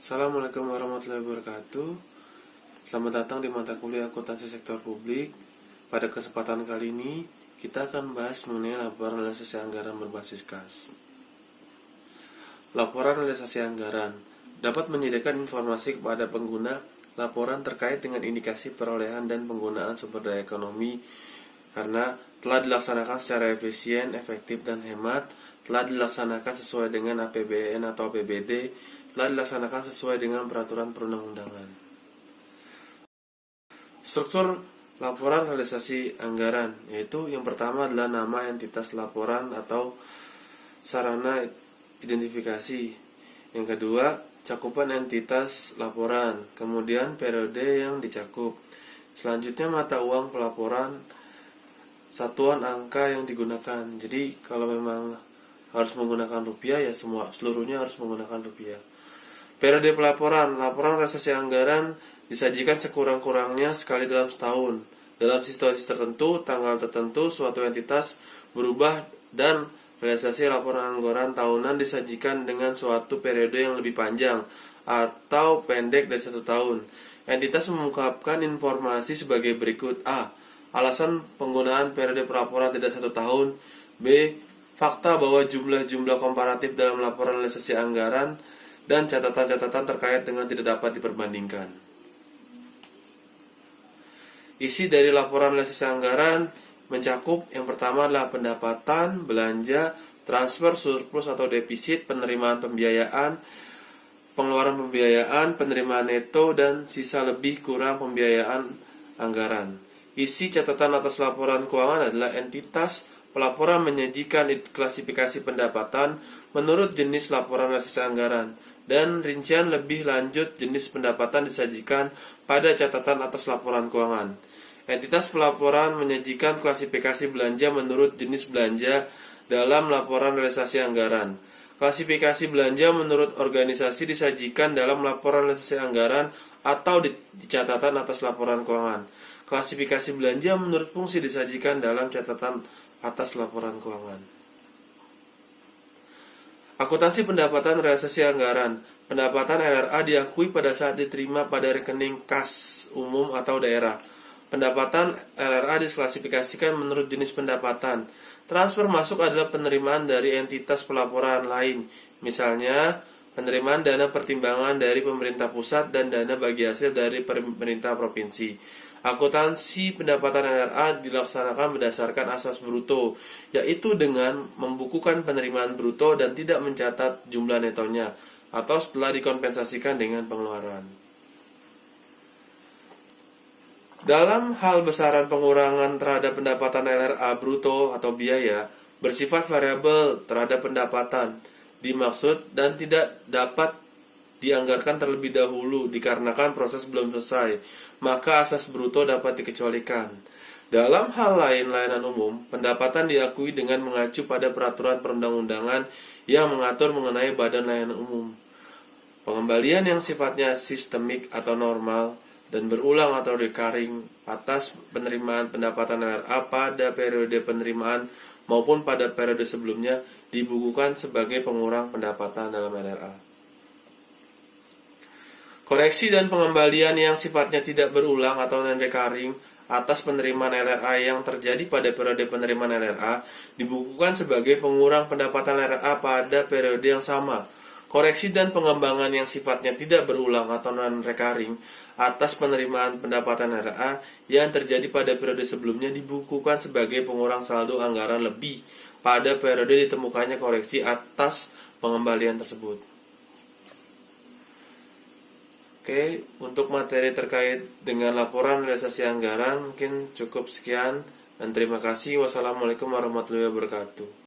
Assalamualaikum warahmatullahi wabarakatuh. Selamat datang di mata kuliah akuntansi sektor publik. Pada kesempatan kali ini kita akan bahas mengenai laporan realisasi anggaran berbasis kas. Laporan realisasi anggaran dapat menyediakan informasi kepada pengguna laporan terkait dengan indikasi perolehan dan penggunaan sumber daya ekonomi karena telah dilaksanakan secara efisien, efektif, dan hemat, telah dilaksanakan sesuai dengan APBN atau APBD, telah dilaksanakan sesuai dengan peraturan perundang-undangan. Struktur laporan realisasi anggaran, yaitu yang pertama adalah nama entitas laporan atau sarana identifikasi. Yang kedua, cakupan entitas laporan, kemudian periode yang dicakup. Selanjutnya mata uang pelaporan, satuan angka yang digunakan. Jadi kalau memang harus menggunakan rupiah, ya seluruhnya harus menggunakan rupiah. Periode pelaporan, laporan realisasi anggaran disajikan sekurang-kurangnya sekali dalam setahun. Dalam situasi tertentu, tanggal tertentu, suatu entitas berubah dan realisasi laporan anggaran tahunan disajikan dengan suatu periode yang lebih panjang atau pendek dari 1 tahun. Entitas mengungkapkan informasi sebagai berikut: A. Alasan penggunaan periode pelaporan tidak 1 tahun. B. Fakta bahwa jumlah-jumlah komparatif dalam laporan realisasi anggaran dan catatan-catatan terkait dengan tidak dapat diperbandingkan. Isi dari laporan realisasi anggaran mencakup yang pertama adalah pendapatan, belanja, transfer, surplus atau defisit, penerimaan pembiayaan, pengeluaran pembiayaan, penerimaan neto, dan sisa lebih kurang pembiayaan anggaran. Isi catatan atas laporan keuangan adalah entitas pelaporan menyajikan klasifikasi pendapatan menurut jenis laporan realisasi anggaran, dan rincian lebih lanjut jenis pendapatan disajikan pada catatan atas laporan keuangan. Entitas pelaporan menyajikan klasifikasi belanja menurut jenis belanja dalam laporan realisasi anggaran. Klasifikasi belanja menurut organisasi disajikan dalam laporan realisasi anggaran atau di catatan atas laporan keuangan. Klasifikasi belanja menurut fungsi disajikan dalam catatan atas laporan keuangan. Akuntansi pendapatan realisasi anggaran. Pendapatan LRA diakui pada saat diterima pada rekening kas umum atau daerah. Pendapatan LRA diklasifikasikan menurut jenis pendapatan. Transfer masuk adalah penerimaan dari entitas pelaporan lain, misalnya penerimaan dana pertimbangan dari pemerintah pusat dan dana bagi hasil dari pemerintah provinsi. Akuntansi pendapatan LRA dilaksanakan berdasarkan asas bruto, yaitu dengan membukukan penerimaan bruto dan tidak mencatat jumlah netonya, atau setelah dikompensasikan dengan pengeluaran. Dalam hal besaran pengurangan terhadap pendapatan LRA bruto atau biaya bersifat variabel terhadap pendapatan dimaksud dan tidak dapat dianggarkan terlebih dahulu dikarenakan proses belum selesai, maka asas bruto dapat dikecualikan. Dalam hal lain layanan umum, pendapatan diakui dengan mengacu pada peraturan perundang-undangan yang mengatur mengenai badan layanan umum. Pengembalian yang sifatnya sistemik atau normal dan berulang atau recurring atas penerimaan pendapatan LRA pada periode penerimaan maupun pada periode sebelumnya dibukukan sebagai pengurang pendapatan dalam LRA. Koreksi dan pengembalian yang sifatnya tidak berulang atau non-recurring atas penerimaan LRA yang terjadi pada periode penerimaan LRA dibukukan sebagai pengurang pendapatan LRA pada periode yang sama. Koreksi dan pengembangan yang sifatnya tidak berulang atau non-recurring atas penerimaan pendapatan LRA yang terjadi pada periode sebelumnya dibukukan sebagai pengurang saldo anggaran lebih pada periode ditemukannya koreksi atas pengembalian tersebut. Oke, untuk materi terkait dengan laporan realisasi anggaran mungkin cukup sekian, dan terima kasih. Wassalamualaikum warahmatullahi wabarakatuh.